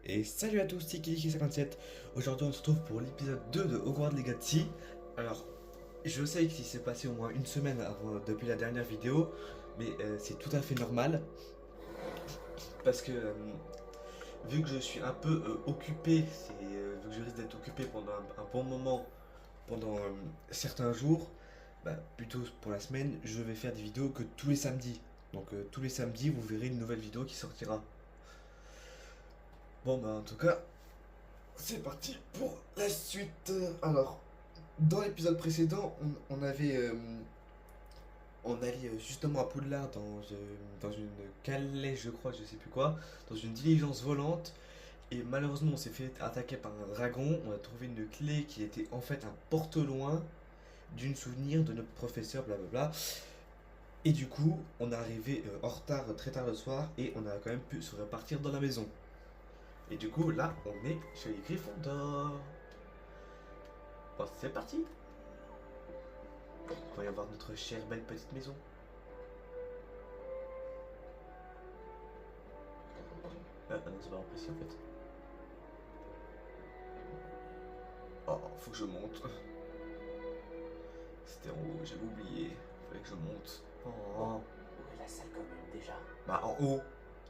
Et salut à tous, c'est Kiliki57. Aujourd'hui on se retrouve pour l'épisode 2 de Hogwarts Legacy. Alors, je sais qu'il s'est passé au moins une semaine depuis la dernière vidéo, mais c'est tout à fait normal. Parce que vu que je suis un peu occupé, vu que je risque d'être occupé pendant un bon moment, pendant certains jours, plutôt pour la semaine, je vais faire des vidéos que tous les samedis. Donc tous les samedis vous verrez une nouvelle vidéo qui sortira. Bon en tout cas, c'est parti pour la suite. Alors, dans l'épisode précédent, on allait justement à Poudlard dans une calèche, je crois, je sais plus quoi, dans une diligence volante. Et malheureusement, on s'est fait attaquer par un dragon. On a trouvé une clé qui était en fait un porte-loin d'une souvenir de notre professeur, blablabla. Et du coup, on est arrivé en retard très tard le soir et on a quand même pu se repartir dans la maison. Et du coup, là, on est chez les Gryffondor. Bon, c'est parti. On va y avoir notre chère belle petite maison. Ah non, c'est pas précis en fait. Oh, faut que je monte. C'était en haut, j'avais oublié. Fallait que je monte. Oh. Où est la salle commune déjà? Bah en haut.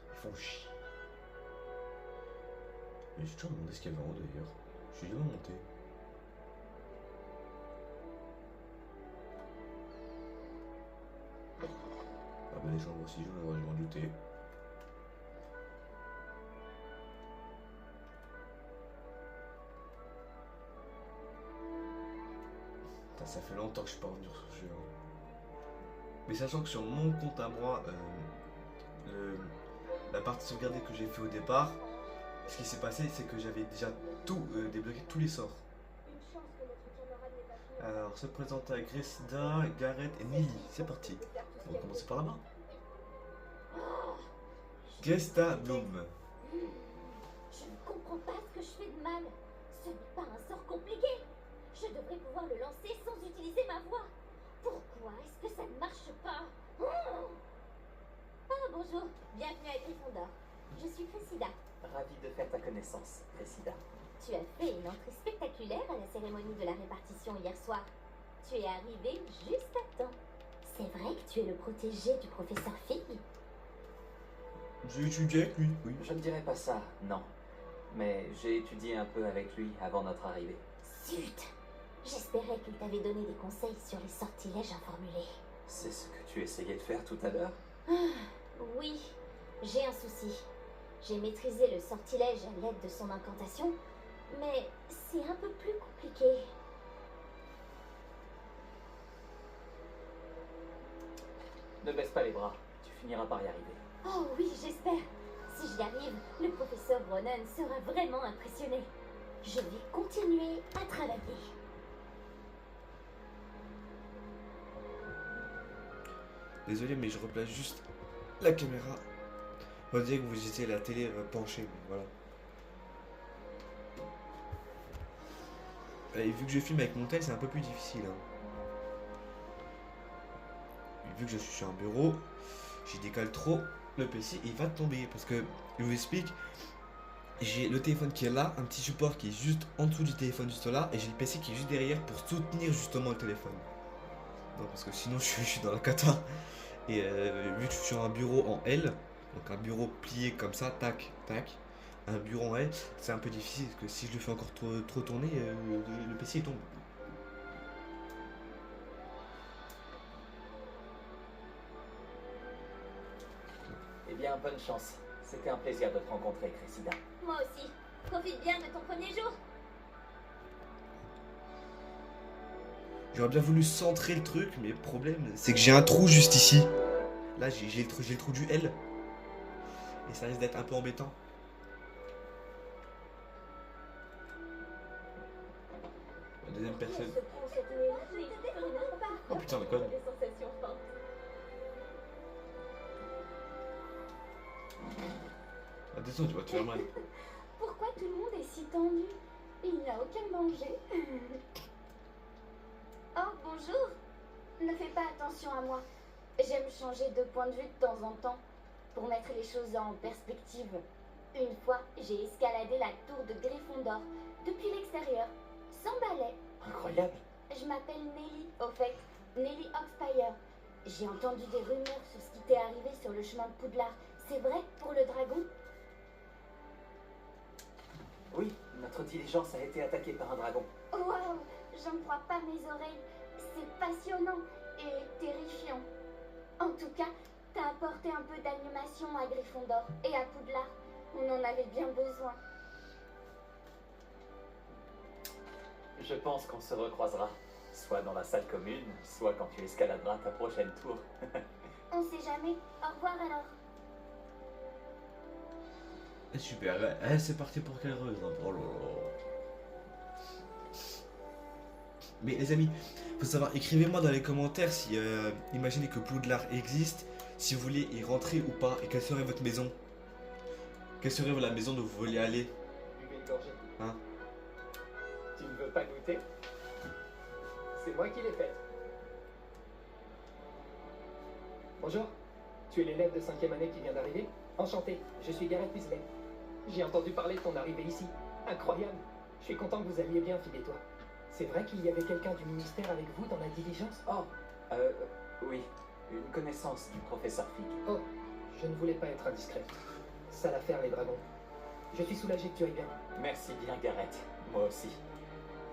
Ils font chier. Mais j'ai toujours demandé ce qu'il y avait en haut d'ailleurs. Je suis jamais monté. Ah bah les chambres aussi, je m'en doutais. Putain, ça fait longtemps que je suis pas revenu sur ce jeu. Mais sachant que sur mon compte à moi, la partie sauvegardée que j'ai fait au départ, ce qui s'est passé, c'est que j'avais déjà tout débloqué, tous les sorts. Alors, se présenter à Gressida, Gareth et Millie. C'est parti. On va commencer par là-bas. Gesta Bloom. Je ne comprends pas ce que je fais de mal. Ce n'est pas un sort compliqué. Je devrais pouvoir le lancer sans utiliser ma voix. Pourquoi est-ce que ça ne marche pas? Ah bonjour, bienvenue à Gryffondor. Je suis Cressida. Ravi de faire ta connaissance, Cressida. Tu as fait une entrée spectaculaire à la cérémonie de la répartition hier soir. Tu es arrivé juste à temps. C'est vrai que tu es le protégé du professeur Fig? J'ai étudié avec lui, oui. Je ne dirais pas ça, non. Mais j'ai étudié un peu avec lui avant notre arrivée. Zut! J'espérais qu'il t'avait donné des conseils sur les sortilèges informulés. C'est ce que tu essayais de faire tout à l'heure? Oui, j'ai un souci. J'ai maîtrisé le sortilège à l'aide de son incantation, mais c'est un peu plus compliqué. Ne baisse pas les bras, tu finiras par y arriver. Oh oui, j'espère. Si j'y arrive, le professeur Ronan sera vraiment impressionné. Je vais continuer à travailler. Désolé, mais je replace juste la caméra. On dirait que vous étiez à la télé penchée, mais voilà. Et vu que je filme avec mon tel, c'est un peu plus difficile. Et vu que je suis sur un bureau, j'y décale trop le PC et il va tomber. Parce que, je vous explique, j'ai le téléphone qui est là, un petit support qui est juste en dessous du téléphone juste là, et j'ai le PC qui est juste derrière pour soutenir justement le téléphone. Non, parce que sinon je suis dans la cata. Et vu que je suis sur un bureau en L, donc un bureau plié comme ça, tac, tac, un bureau en L, c'est un peu difficile parce que si je le fais encore trop tourner, le PC il tombe. Eh bien, bonne chance. C'était un plaisir de te rencontrer, Cressida. Moi aussi. Profite bien de ton premier jour. J'aurais bien voulu centrer le truc, mais le problème c'est que j'ai un trou juste ici. Là j'ai le trou du L. Et ça risque d'être un peu embêtant. La deuxième personne. Oh putain, de quoi? Attention, tu vas te faire mal. Pourquoi tout le monde est si tendu? Il n'y a aucun danger. Oh, bonjour. Ne fais pas attention à moi. J'aime changer de point de vue de temps en temps pour mettre les choses en perspective. Une fois, j'ai escaladé la tour de Gryffondor, depuis l'extérieur, sans balai. Incroyable. Je m'appelle Nelly, au fait, Nelly Oxfire. J'ai entendu des rumeurs sur ce qui t'est arrivé sur le chemin de Poudlard. C'est vrai pour le dragon? Oui, notre diligence a été attaquée par un dragon. Waouh, j'en crois pas mes oreilles. C'est passionnant et terrifiant. En tout cas, t'as apporté un peu d'animation à Gryffondor et à Poudlard. On en avait bien besoin. Je pense qu'on se recroisera, soit dans la salle commune, soit quand tu escaladeras ta prochaine tour. On sait jamais. Au revoir alors. Et super, c'est parti pour quelle ruse hein. Oh là là. Mais les amis, faut savoir, écrivez-moi dans les commentaires si imaginez que Poudlard existe, si vous voulez y rentrer ou pas, et quelle serait votre maison. Quelle serait la maison où vous vouliez aller? Buvez une gorgée. Hein? Tu ne veux pas goûter? C'est moi qui l'ai faite. Bonjour, tu es l'élève de 5e année qui vient d'arriver? Enchanté, je suis Gareth Weasley. J'ai entendu parler de ton arrivée ici. Incroyable. Je suis content que vous alliez bien, Phil et toi. C'est vrai qu'il y avait quelqu'un du ministère avec vous dans la diligence? Oh, oui, une connaissance du professeur Fig. Oh, je ne voulais pas être indiscret. Sale affaire, les dragons. Je suis soulagé que tu ailles bien. Merci bien, Gareth. Moi aussi.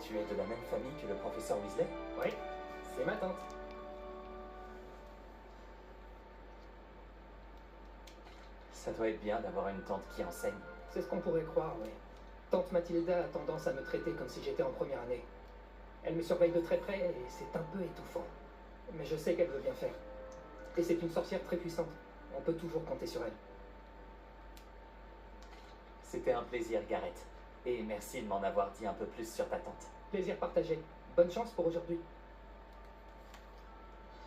Tu es de la même famille que le professeur Weasley? Oui, c'est ma tante. Ça doit être bien d'avoir une tante qui enseigne. C'est ce qu'on pourrait croire, oui. Tante Mathilda a tendance à me traiter comme si j'étais en première année. Elle me surveille de très près et c'est un peu étouffant. Mais je sais qu'elle veut bien faire. Et c'est une sorcière très puissante. On peut toujours compter sur elle. C'était un plaisir, Gareth. Et merci de m'en avoir dit un peu plus sur ta tante. Plaisir partagé. Bonne chance pour aujourd'hui.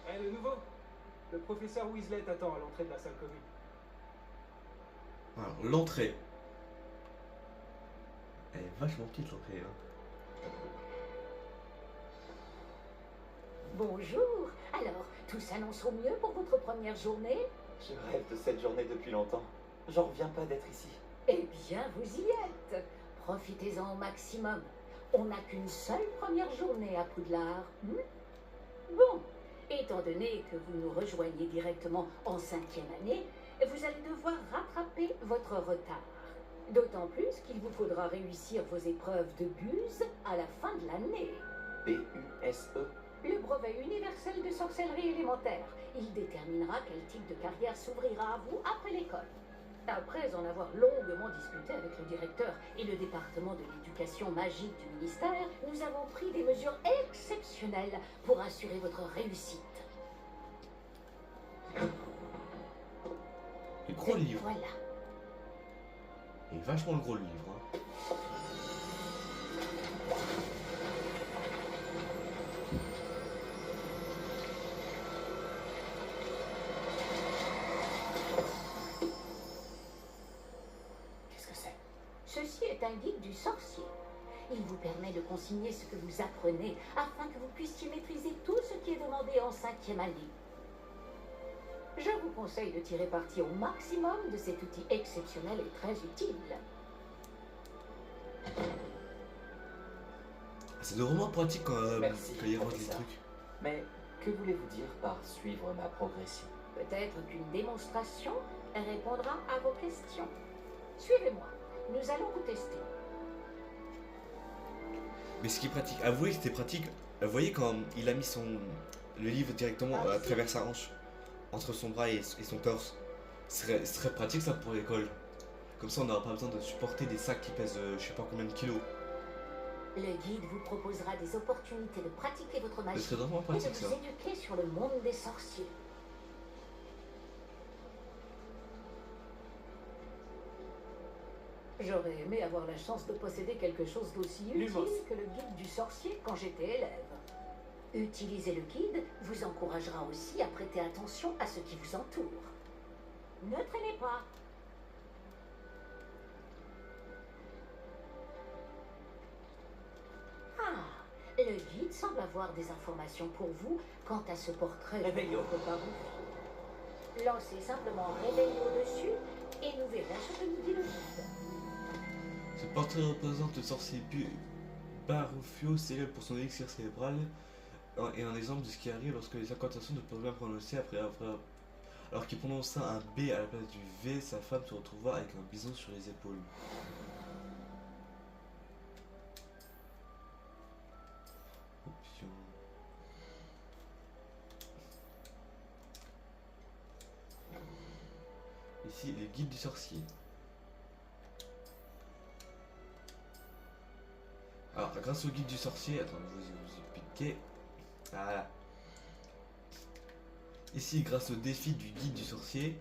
Eh, de nouveau, le professeur Weasley t'attend à l'entrée de la salle commune. Alors, l'entrée. Elle est vachement petite l'entrée. Hein. Bonjour. Alors, tout s'annonce au mieux pour votre première journée? Je rêve de cette journée depuis longtemps. J'en reviens pas d'être ici. Eh bien, vous y êtes. Profitez-en au maximum. On n'a qu'une seule première journée à Poudlard. Bon, étant donné que vous nous rejoignez directement en 5e année, vous allez devoir rattraper votre retard. D'autant plus qu'il vous faudra réussir vos épreuves de buse à la fin de l'année. B-U-S-E. Le brevet universel de sorcellerie élémentaire. Il déterminera quel type de carrière s'ouvrira à vous après l'école. Après en avoir longuement discuté avec le directeur et le département de l'éducation magique du ministère, nous avons pris des mesures exceptionnelles pour assurer votre réussite. Et gros livre. Voilà. Et vachement le gros livre. Hein. Qu'est-ce que c'est? Ceci est un guide du sorcier. Il vous permet de consigner ce que vous apprenez afin que vous puissiez maîtriser tout ce qui est demandé en 5e année. Je vous conseille de tirer parti au maximum de cet outil exceptionnel et très utile. C'est vraiment pratique quand Merci, il range les professeur. trucs. Mais que voulez-vous dire par suivre ma progression? Peut-être qu'une démonstration répondra à vos questions. Suivez-moi, nous allons vous tester. Mais ce qui est pratique, avouez que c'était pratique. Vous voyez quand il a mis le livre directement à travers sa hanche, entre son bras et son torse. Ce serait pratique ça pour l'école. Comme ça on n'aura pas besoin de supporter des sacs qui pèsent je sais pas combien de kilos. Le guide vous proposera des opportunités de pratiquer votre Ce magie serait vraiment et de pratique ça. vous éduquer sur le monde des sorciers. J'aurais aimé avoir la chance de posséder quelque chose d'aussi utile Lumos. que le guide du sorcier quand j'étais élève. Utiliser le guide vous encouragera aussi à prêter attention à ce qui vous entoure. Ne traînez pas. Ah, le guide semble avoir des informations pour vous quant à ce portrait Réveillon. de votre parure. Lancez simplement Réveillon dessus et nous verrons ce que nous dit le guide. L'entrée représente le sorcier Barufio, célèbre pour son élixir cérébral, et un exemple de ce qui arrive lorsque les incantations ne peuvent pas prononcer alors qu'il prononça un B à la place du V, sa femme se retrouva avec un bison sur les épaules. Option. Ici, les guides du sorcier. Alors, grâce au guide du sorcier, attends, je vous expliquer. Voilà. Ici, grâce au défi du guide du sorcier,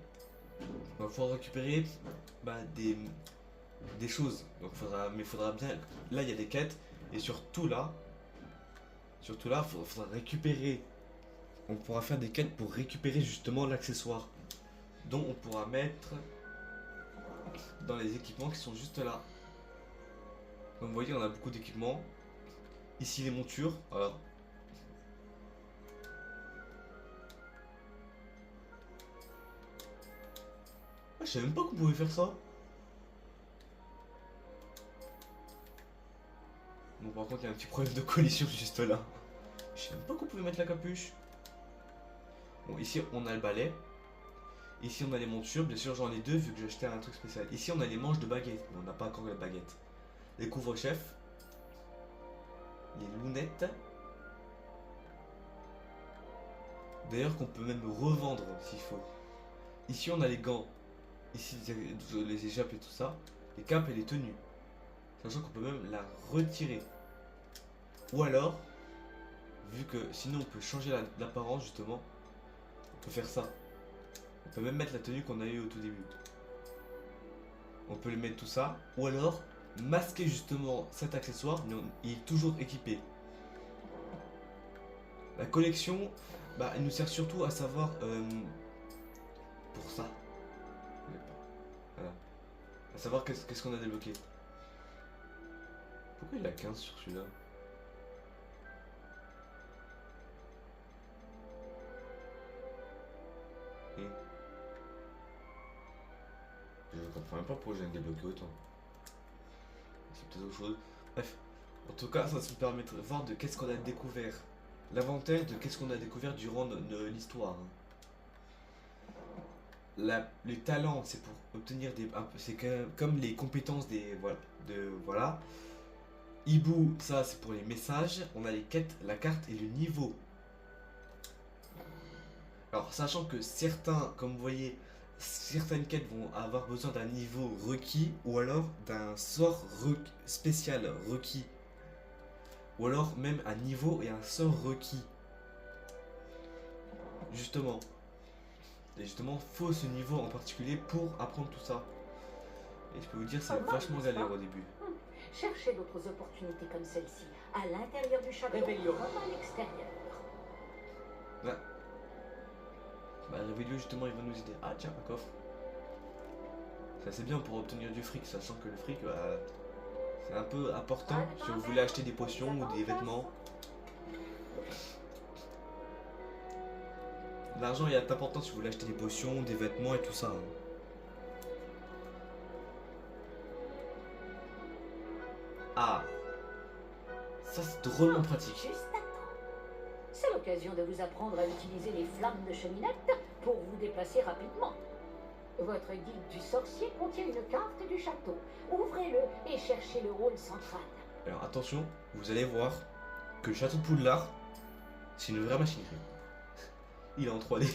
il va falloir récupérer des choses. Donc, mais il faudra bien. Là, il y a des quêtes, et surtout là, il faudra récupérer. On pourra faire des quêtes pour récupérer justement l'accessoire, dont on pourra mettre dans les équipements qui sont juste là. Comme vous voyez, on a beaucoup d'équipements. Ici, les montures. Alors, je savais même pas qu'on pouvait faire ça. Bon, par contre, il y a un petit problème de collision juste là. Je savais même pas qu'on pouvait mettre la capuche. Bon, ici, on a le balai. Ici, on a les montures. Bien sûr, j'en ai deux vu que j'ai acheté un truc spécial. Ici, on a les manches de baguette. Mais on n'a pas encore les baguettes. Les couvre-chefs. Les lunettes. D'ailleurs, qu'on peut même revendre s'il faut. Ici, on a les gants. Ici, les échappes et tout ça. Les capes et les tenues. Sachant qu'on peut même la retirer. Ou alors, vu que sinon on peut changer l'apparence justement, on peut faire ça. On peut même mettre la tenue qu'on a eue au tout début. On peut le mettre tout ça. Ou alors, masquer justement cet accessoire, mais il est toujours équipé. La collection, elle nous sert surtout à savoir pour ça. Voilà. À savoir qu'est-ce qu'on a débloqué. Pourquoi il a 15 sur celui-là? Je comprends même pas pourquoi j'ai débloqué autant. C'est peut-être autre chose. Bref, en tout cas, ça nous permet de voir de qu'est-ce qu'on a découvert. L'avantage de qu'est-ce qu'on a découvert durant l'histoire. Les talents, c'est pour obtenir des. C'est comme les compétences des. Voilà. Hibou, ça c'est pour les messages. On a les quêtes, la carte et le niveau. Alors, sachant que certains, comme vous voyez, certaines quêtes vont avoir besoin d'un niveau requis ou alors d'un sort spécial requis. Ou alors même un niveau et un sort requis. Justement. Et justement, faut ce niveau en particulier pour apprendre tout ça. Et je peux vous dire, c'est vachement galère au début. Cherchez d'autres opportunités comme celle-ci, à l'intérieur du château Réveillon. comme à l'extérieur. Ouais. Réveillon, justement, il va nous aider. Ah tiens, un coffre. Ça c'est bien pour obtenir du fric, sachant que le fric, c'est un peu important si vous voulez acheter des potions ou des vêtements. L'argent est important si vous voulez acheter des potions, des vêtements et tout ça. Ah, ça c'est drôlement pratique. Juste à temps. C'est l'occasion de vous apprendre à utiliser les flammes de cheminette pour vous déplacer rapidement. Votre guide du sorcier contient une carte du château. Ouvrez-le et cherchez le rôle central. Alors attention, vous allez voir que le château de Poudlard, c'est une vraie machinerie. Il est en 3D.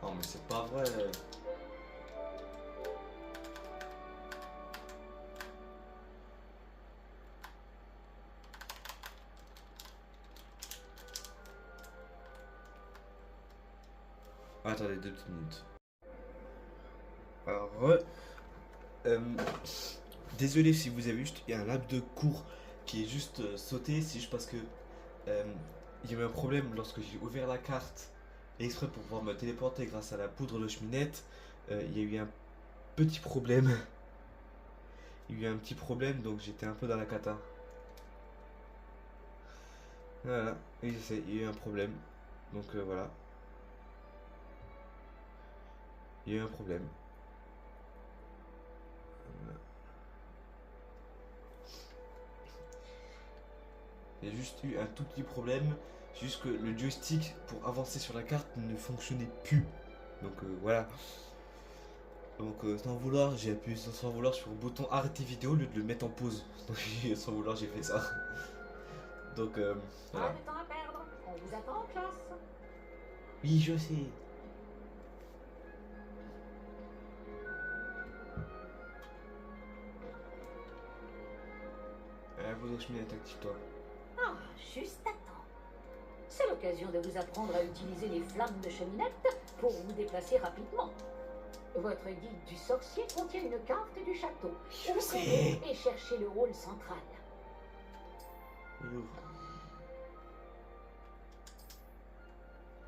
Oh mais c'est pas vrai. Attendez 2 petites minutes. Alors, désolé si vous avez juste, il y a un laps de cours qui est juste sauté, c'est juste parce que il y avait un problème lorsque j'ai ouvert la carte exprès pour pouvoir me téléporter grâce à la poudre de cheminette. Il y a eu un petit problème. Il y a eu un petit problème, donc j'étais un peu dans la cata. Voilà, et il y a eu un problème, donc voilà. Il y a eu un problème. Il y a juste eu un tout petit problème. C'est juste que le joystick pour avancer sur la carte ne fonctionnait plus. Donc voilà. Donc sans vouloir, j'ai appuyé sans vouloir sur le bouton arrêter vidéo au lieu de le mettre en pause. Donc sans vouloir, j'ai fait ça. Donc Pas voilà. de temps à perdre, on vous attend en classe. Oui, je sais. Faudrait que je mette actif toi. Ah, juste à temps. C'est l'occasion de vous apprendre à utiliser les flammes de cheminette pour vous déplacer rapidement. Votre guide du sorcier contient une carte du château. Je sais. Et cherchez le hall central.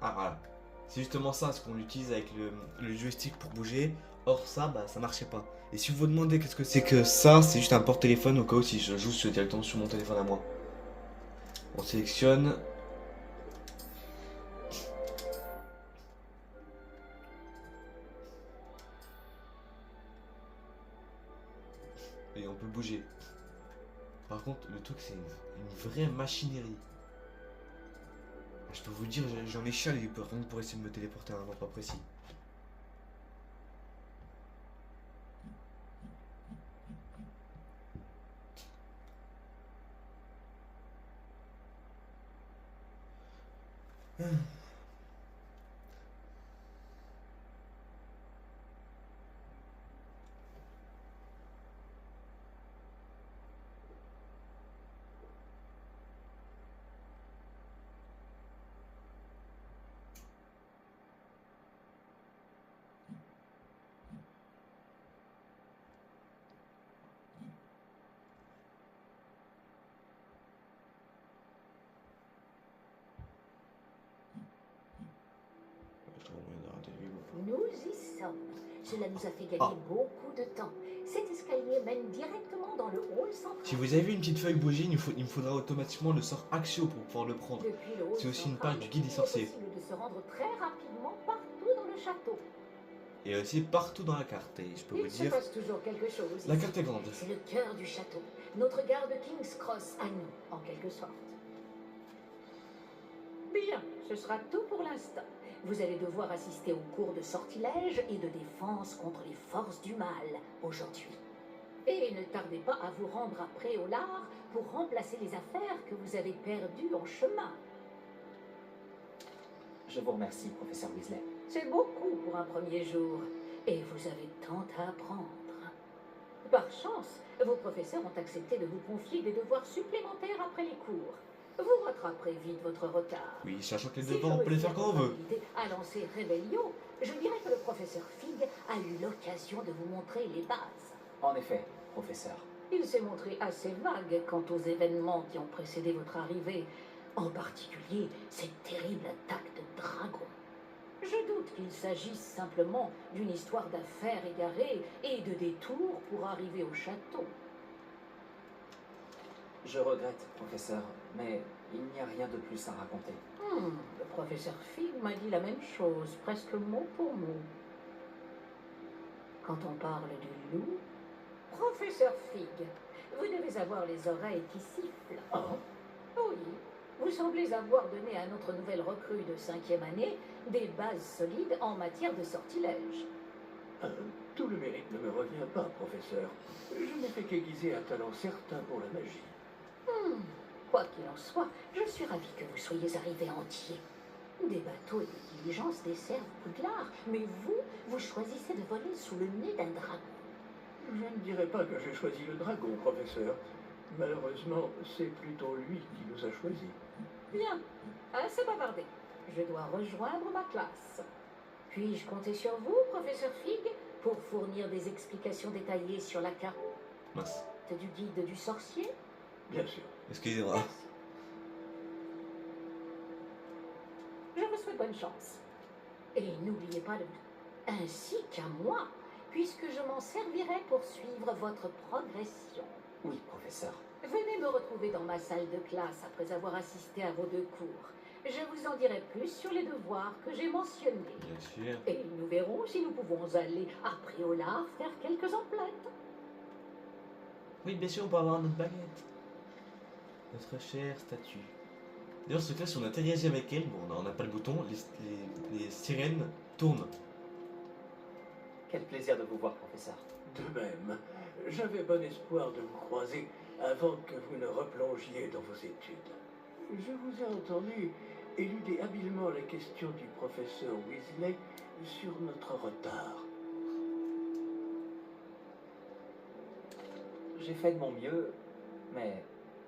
Ah voilà. C'est justement ça ce qu'on utilise avec le joystick pour bouger. Or ça, bah ça marchait pas. Et si vous vous demandez qu'est-ce que c'est que ça, c'est juste un porte-téléphone au cas où si je joue directement sur mon téléphone à moi. On sélectionne. Et on peut bouger. Par contre, le truc c'est une vraie machinerie. Je peux vous dire, j'en ai chialé rien que pour essayer de me téléporter à un endroit précis. Nous y sommes. Cela nous a fait gagner beaucoup de temps. Cet escalier mène directement dans le hall central. Si vous avez vu une petite feuille bouger, il me faudra automatiquement le sort Axio pour pouvoir le prendre. Depuis le hall C'est aussi une central, page du guide des sorciers. Il est possible de se rendre très rapidement partout dans le château. Et aussi partout dans la carte. Et je peux vous Il se dire, passe toujours quelque chose. la ici. carte est grande. C'est le cœur du château. Notre gare de King's Cross à nous, en quelque sorte. Bien, ce sera tout pour l'instant. Vous allez devoir assister aux cours de sortilège et de défense contre les forces du mal aujourd'hui. Et ne tardez pas à vous rendre à Préolard pour remplacer les affaires que vous avez perdues en chemin. Je vous remercie, professeur Weasley. C'est beaucoup pour un premier jour. Et vous avez tant à apprendre. Par chance, vos professeurs ont accepté de vous confier des devoirs supplémentaires après les cours. Vous rattraperez vite votre retard. Oui, sachant que les Si devoirs, on peut les faire quand on veut. À lancer Rébellion, je dirais que le professeur Fig a eu l'occasion de vous montrer les bases. En effet, professeur. Il s'est montré assez vague quant aux événements qui ont précédé votre arrivée, en particulier cette terrible attaque de dragon. Je doute qu'il s'agisse simplement d'une histoire d'affaires égarées et de détours pour arriver au château. Je regrette, professeur, mais il n'y a rien de plus à raconter. Le professeur Fig m'a dit la même chose, presque mot pour mot. Quand on parle du loup, professeur Fig, vous devez avoir les oreilles qui sifflent. Oh. Oui, vous semblez avoir donné à notre nouvelle recrue de 5e année des bases solides en matière de sortilège. Tout le mérite ne me revient pas, professeur. Je n'ai fait qu'aiguiser un talent certain pour la magie. Quoi qu'il en soit, je suis ravie que vous soyez arrivé entier. Des bateaux et des diligences desservent Poudlard, mais vous choisissez de voler sous le nez d'un dragon. Je ne dirais pas que j'ai choisi le dragon, professeur. Malheureusement, c'est plutôt lui qui nous a choisis. Bien, assez bavardé. Je dois rejoindre ma classe. Puis-je compter sur vous, professeur Fig, pour fournir des explications détaillées sur la carte Mince. du guide du sorcier? Bien sûr. Excusez-moi. Merci. Je vous souhaite bonne chance. Et n'oubliez pas de... ainsi qu'à moi, puisque je m'en servirai pour suivre votre progression. Oui, professeur. Venez me retrouver dans ma salle de classe après avoir assisté à vos 2 cours. Je vous en dirai plus sur les devoirs que j'ai mentionnés. Bien sûr. Et nous verrons si nous pouvons aller à Préolard faire quelques emplettes. Oui, bien sûr, on peut avoir notre baguette. Notre chère statue. D'ailleurs, ce cas, si on interagit avec elle, bon, on n'a pas le bouton, les sirènes tournent. Quel plaisir de vous voir, professeur. De même, j'avais bon espoir de vous croiser avant que vous ne replongiez dans vos études. Je vous ai entendu éluder habilement la question du professeur Weasley sur notre retard. J'ai fait de mon mieux, mais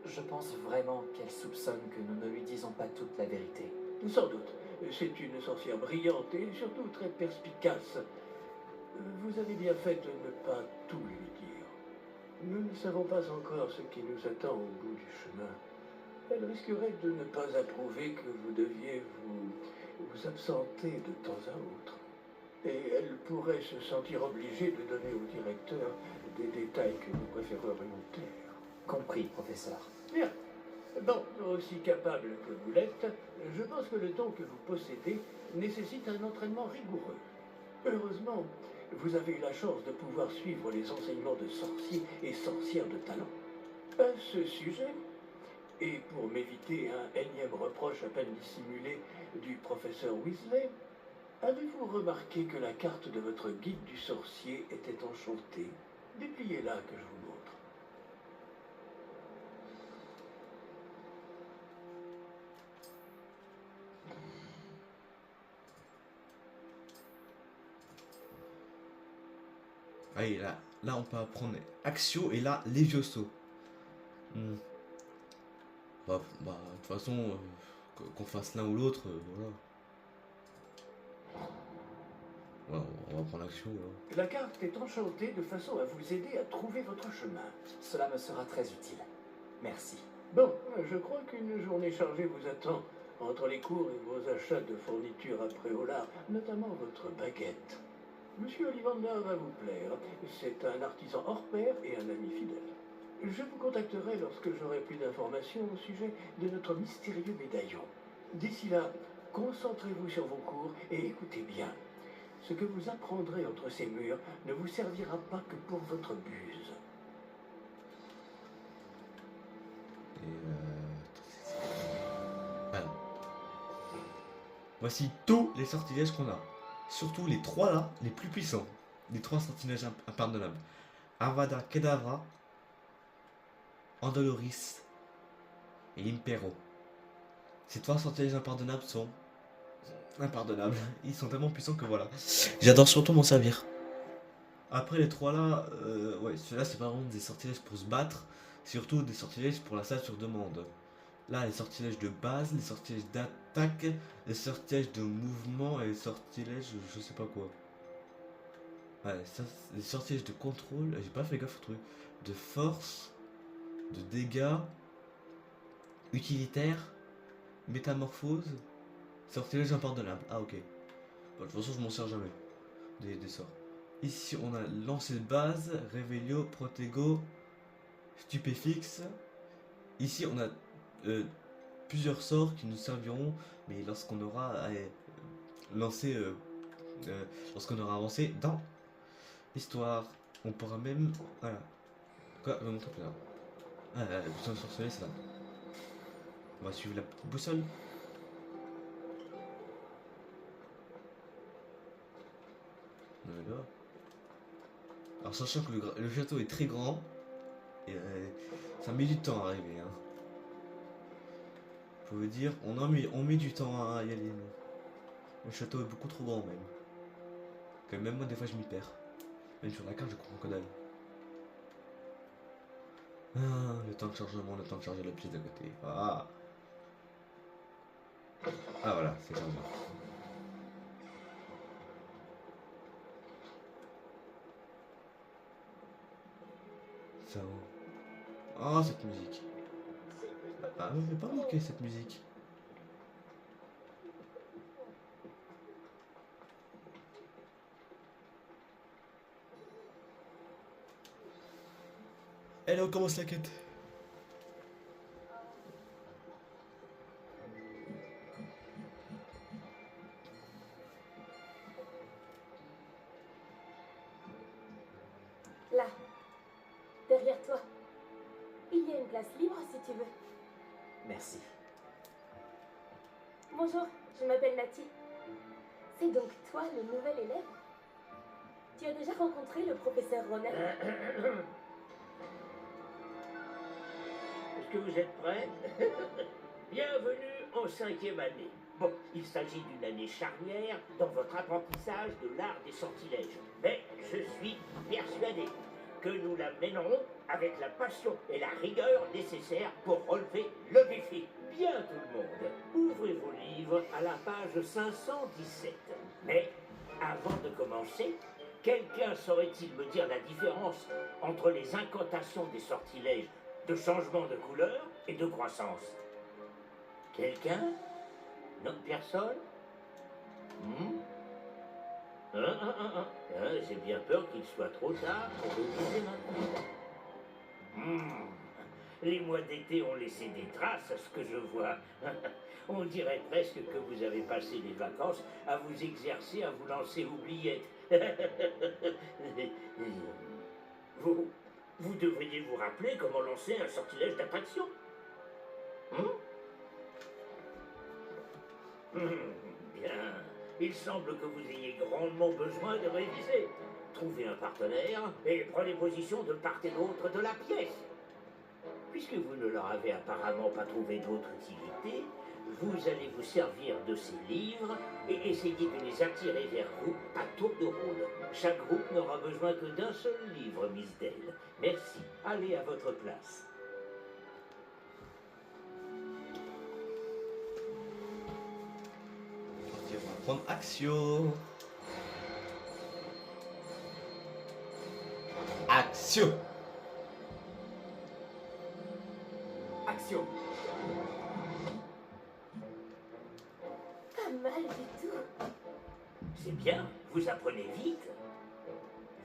je pense vraiment qu'elle soupçonne que nous ne lui disons pas toute la vérité. Sans doute, c'est une sorcière brillante et surtout très perspicace. Vous avez bien fait de ne pas tout lui dire. Nous ne savons pas encore ce qui nous attend au bout du chemin. Elle risquerait de ne pas approuver que vous deviez vous absenter de temps à autre. Et elle pourrait se sentir obligée de donner au directeur des détails que nous préférerions taire. Compris, professeur. Bien. Bon, aussi capable que vous l'êtes, je pense que le don que vous possédez nécessite un entraînement rigoureux. Heureusement, vous avez eu la chance de pouvoir suivre les enseignements de sorciers et sorcières de talent. À ce sujet, et pour m'éviter un énième reproche à peine dissimulé du professeur Weasley, avez-vous remarqué que la carte de votre guide du sorcier était enchantée? Dépliez-la que je vous montre. Allez, là on peut apprendre Accio et là Levioso. Bah, de toute façon, qu'on fasse l'un ou l'autre, voilà. Voilà, on va prendre Accio. Là. La carte est enchantée de façon à vous aider à trouver votre chemin. Cela me sera très utile. Merci. Bon, je crois qu'une journée chargée vous attend entre les cours et vos achats de fournitures à Préolard, notamment votre baguette. Monsieur Ollivander va vous plaire. C'est un artisan hors pair et un ami fidèle. Je vous contacterai lorsque j'aurai plus d'informations au sujet de notre mystérieux médaillon. D'ici là, concentrez-vous sur vos cours et écoutez bien. Ce que vous apprendrez entre ces murs ne vous servira pas que pour votre buse. Voilà. Voici tous les sortilèges qu'on a. Surtout les trois là, les plus puissants. Les trois sortilèges impardonnables. Avada Kedavra, Andaloris et Impero. Ces trois sortilèges impardonnables sont impardonnables. Ils sont tellement puissants que voilà. J'adore surtout m'en servir. Après les trois là, ouais, ceux-là c'est pas vraiment des sortilèges pour se battre, surtout des sortilèges pour la salle sur demande. Là, les sortilèges de base, les sortilèges d'attaque, les sortilèges de mouvement et les sortilèges je sais pas quoi. Ouais, ça, les sortilèges de contrôle, j'ai pas fait gaffe au truc. De force, de dégâts, utilitaire, métamorphose, sortilège impardonnable. Ah ok. Bon, de toute façon je m'en sers jamais. Des sorts. Ici on a lancer de base, Revelio, Protego, Stupéfixe. Ici on a plusieurs sorts qui nous serviront, mais lorsqu'on aura lancé, lorsqu'on aura avancé dans l'histoire, on pourra même, voilà. Quoi, me montrer plus tard. Ah, la boussole de sorcellerie, c'est là. On va suivre la petite boussole. Voilà. Alors sachant que le château est très grand, et ça met du temps à arriver. Hein. Je veux dire, on met du temps à y aller. Le château est beaucoup trop grand même. Que même moi des fois je m'y perds. Même sur la carte je comprends que dalle. Ah, le temps de chargement, le temps de charger la pièce d'à côté. Ah, ah voilà, c'est chargé. Ça va. Ah, cette musique. Ah, mais pas manqué cette musique. Allez, on commence la quête. derrière toi. Il y a une place libre si tu veux. Merci. Bonjour, je m'appelle Nati. C'est donc toi le nouvel élève? Tu as déjà rencontré le professeur Ronan? Est-ce que vous êtes prêts? Bienvenue en 5e année. Bon, il s'agit d'une année charnière dans votre apprentissage de l'art des sortilèges. Mais je suis persuadé que nous la mènerons avec la passion et la rigueur nécessaires pour relever le défi. Bien tout le monde, ouvrez vos livres à la page 517. Mais avant de commencer, quelqu'un saurait-il me dire la différence entre les incantations des sortilèges de changement de couleur et de croissance? Quelqu'un? Non, personne? J'ai bien peur qu'il soit trop tard pour le viser maintenant. Les mois d'été ont laissé des traces à ce que je vois. On dirait presque que vous avez passé les vacances à vous exercer, à vous lancer oubliettes. Vous devriez vous rappeler comment lancer un sortilège d'attraction. Bien. Il semble que vous ayez grandement besoin de réviser. Trouvez un partenaire et prenez position de part et d'autre de la pièce. Puisque vous ne leur avez apparemment pas trouvé d'autre utilité, vous allez vous servir de ces livres et essayer de les attirer vers vous à tour de rôle. Chaque groupe n'aura besoin que d'un seul livre, Miss Dale. Merci. Allez à votre place. On va prendre Axio. Axio. Action. Pas mal du tout. C'est bien, vous apprenez vite.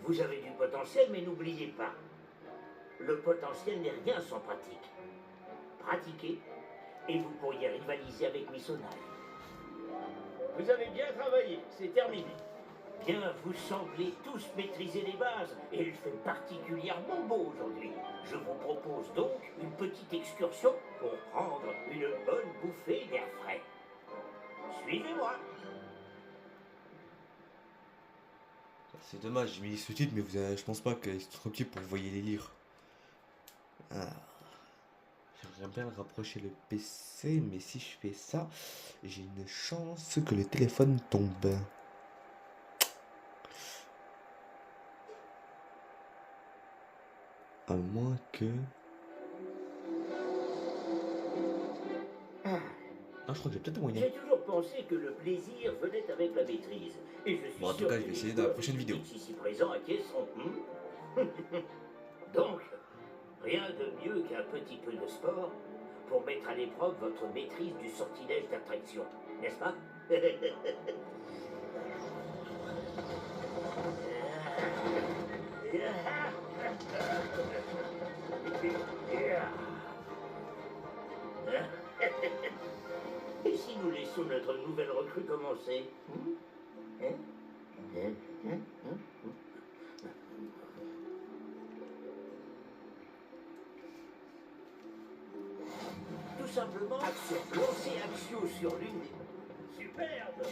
Vous avez du potentiel, mais n'oubliez pas, le potentiel n'est rien sans pratique. Pratiquez, et vous pourriez rivaliser avec Miss O'Neill. Vous avez bien travaillé, c'est terminé. Bien, vous semblez tous maîtriser les bases, et il fait particulièrement beau aujourd'hui. Je vous propose donc une petite excursion pour prendre une bonne bouffée d'air frais. Suivez-moi. C'est dommage, j'ai mis les sous-titres, mais je pense pas qu'ils sont trop petits pour que vous voyez les lire. Ah. J'aimerais bien rapprocher le PC, mais si je fais ça, j'ai une chance que le téléphone tombe. À moins que... Non, je crois que j'ai peut-être un moyen. J'ai toujours pensé que le plaisir venait avec la maîtrise. Et je suis Bon, en tout sûr cas, que je vais les essayer dans la joueurs prochaine du vidéo. public ici présents acquiesceront. Donc, rien de mieux qu'un petit peu de sport pour mettre à l'épreuve votre maîtrise du sortilège d'attraction, n'est-ce pas? Et si nous laissons notre nouvelle recrue commencer? Tout simplement, Axio. Lancez Axio sur l'une des... Superbe!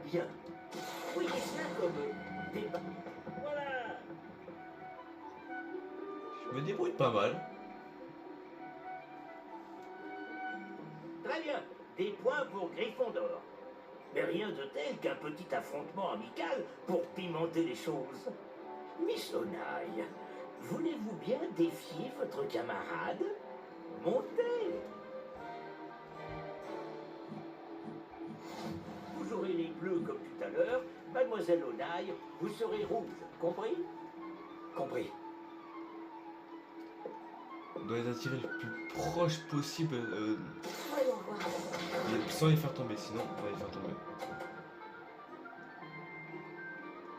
Bien. Voyez cela comme des... Voilà! Je me débrouille pas mal. Très bien. Des points pour Gryffondor. Mais rien de tel qu'un petit affrontement amical pour pimenter les choses. Miss O'Neill, voulez-vous bien défier votre camarade? Montez! Vous aurez les bleus comme tout à l'heure. Mademoiselle O'Neill, vous serez rouge. Compris? Compris. On doit les attirer le plus proche possible. Voyons voir. Sans les faire tomber, sinon on va les faire tomber.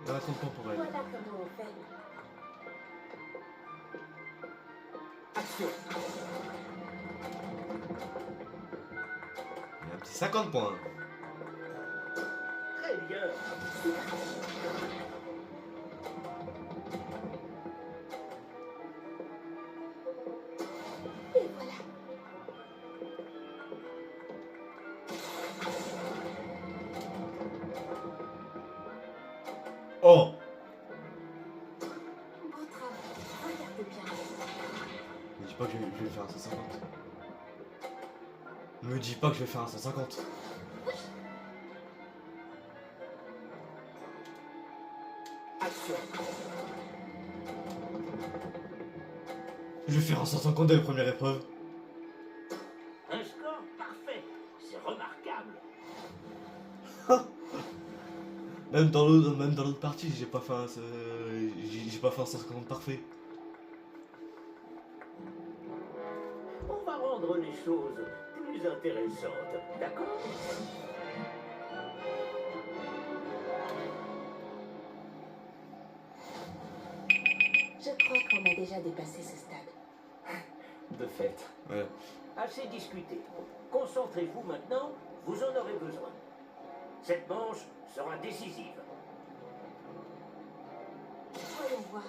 On va attendre pour elle. Voilà comment on fait. Action. Il y a un petit 50 points. Très bien. Me dis pas que je vais faire un 150. Action. Je vais faire un 150 de la première épreuve. Un score parfait. C'est remarquable. Même dans l'autre partie, j'ai pas fait un 150 parfait. On va rendre les choses plus intéressantes, d'accord? Je crois qu'on a déjà dépassé ce stade. De fait. Voilà. Assez discuté. Concentrez-vous maintenant, vous en aurez besoin. Cette manche sera décisive. Voyons voir.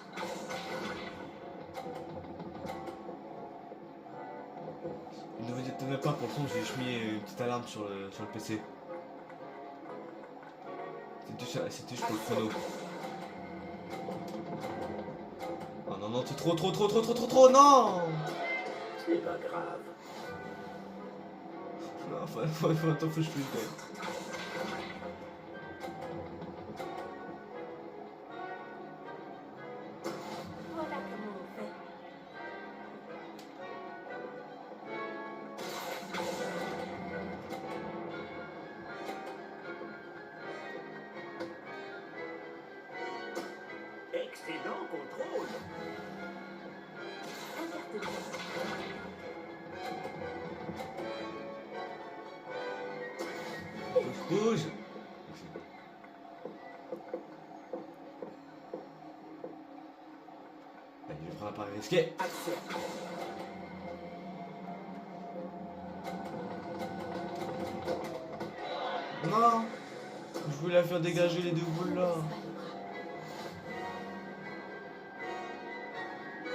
Ne vous étonnez pas pour le son, j'ai juste mis une petite alarme sur le PC. C'était juste pour le chrono. Oh non, non, c'est trop, non! Ce n'est pas grave. Non, faut que je puisse. Voilà comment on fait. Excellent contrôle. Bouge. Allez, je prends un pari risqué. Action. Non! Je voulais la faire dégager les deux boules là.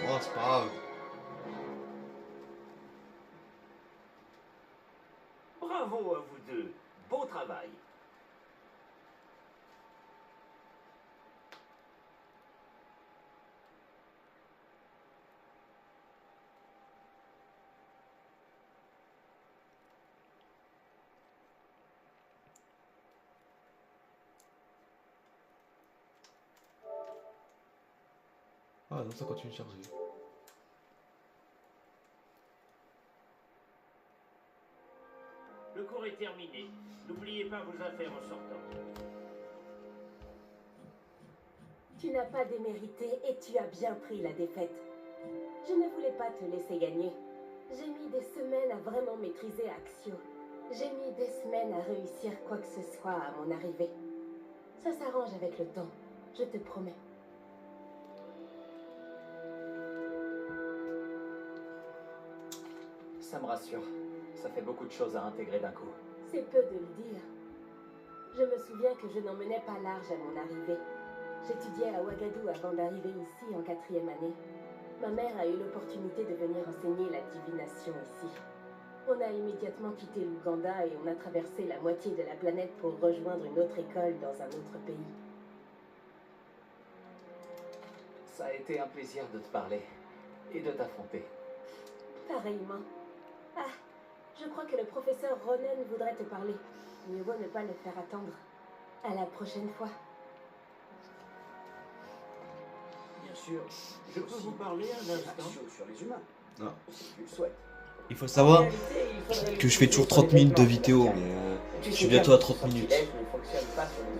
Oh, c'est pas grave. Bravo à vous deux. Beau travail. Ah non, ça continue de charger. Le cours est terminé. N'oubliez pas vos affaires en sortant. Tu n'as pas démérité et tu as bien pris la défaite. Je ne voulais pas te laisser gagner. J'ai mis des semaines à vraiment maîtriser Axio. J'ai mis des semaines à réussir quoi que ce soit à mon arrivée. Ça s'arrange avec le temps, je te promets. Ça me rassure. Ça fait beaucoup de choses à intégrer d'un coup. C'est peu de le dire. Je me souviens que je n'en menais pas large à mon arrivée. J'étudiais à Ouagadougou avant d'arriver ici en 4e année. Ma mère a eu l'opportunité de venir enseigner la divination ici. On a immédiatement quitté l'Ouganda et on a traversé la moitié de la planète pour rejoindre une autre école dans un autre pays. Ça a été un plaisir de te parler et de t'affronter. Pareillement. Ah, je crois que le professeur Ronen voudrait te parler. Mieux vaut ne pas le faire attendre. À la prochaine fois. Bien sûr, je peux vous parler un instant sur les humains. Non. Si tu le souhaites. Il faut savoir que je fais toujours 30 minutes de vidéo, mais je suis bientôt à 30 minutes.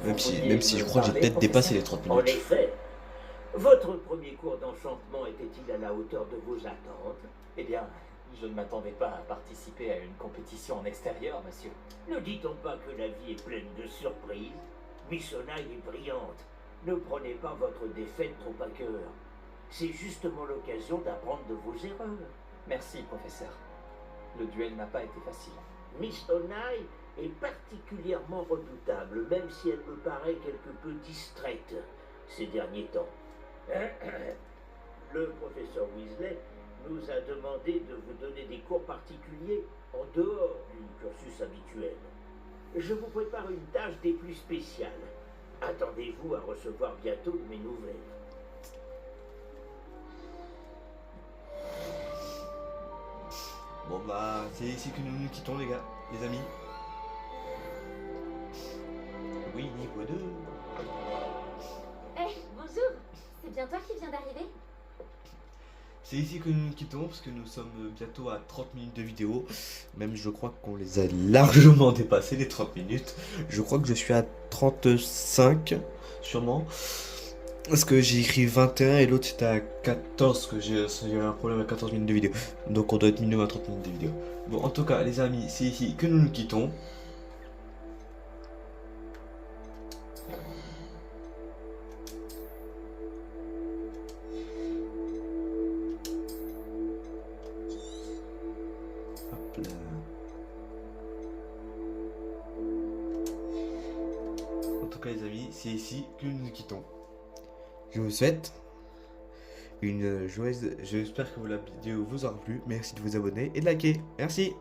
Même si je crois que j'ai peut-être dépassé les 30 En minutes. effet, votre premier cours d'enchantement était-il à la hauteur de vos attentes? Eh bien, je ne m'attendais pas à participer à une compétition en extérieur, monsieur. Ne dit-on pas que la vie est pleine de surprises? Miss Onai est brillante. Ne prenez pas votre défaite trop à cœur. C'est justement l'occasion d'apprendre de vos erreurs. Merci, professeur. Le duel n'a pas été facile. Miss Onai est particulièrement redoutable, même si elle me paraît quelque peu distraite ces derniers temps. Le professeur Weasley nous a demandé de vous donner des cours particuliers en dehors du cursus habituel. Je vous prépare une tâche des plus spéciales. Attendez-vous à recevoir bientôt de mes nouvelles. Bon bah, c'est ici que nous nous quittons les gars, les amis. Oui, niveau 2. Eh, bonjour. C'est bien toi qui viens d'arriver? C'est ici que nous nous quittons parce que nous sommes bientôt à 30 minutes de vidéo. Même je crois qu'on les a largement dépassés les 30 minutes. Je crois que je suis à 35 sûrement. Parce que j'ai écrit 21 et l'autre c'était à 14 que j'ai eu un problème à 14 minutes de vidéo. Donc on doit être minimum à 30 minutes de vidéo. Bon en tout cas les amis, c'est ici que nous nous quittons. Hop là. En tout cas les amis, c'est ici que nous nous quittons. Je vous souhaite une joyeuse... J'espère que la vidéo vous aura plu. Merci de vous abonner et de liker. Merci.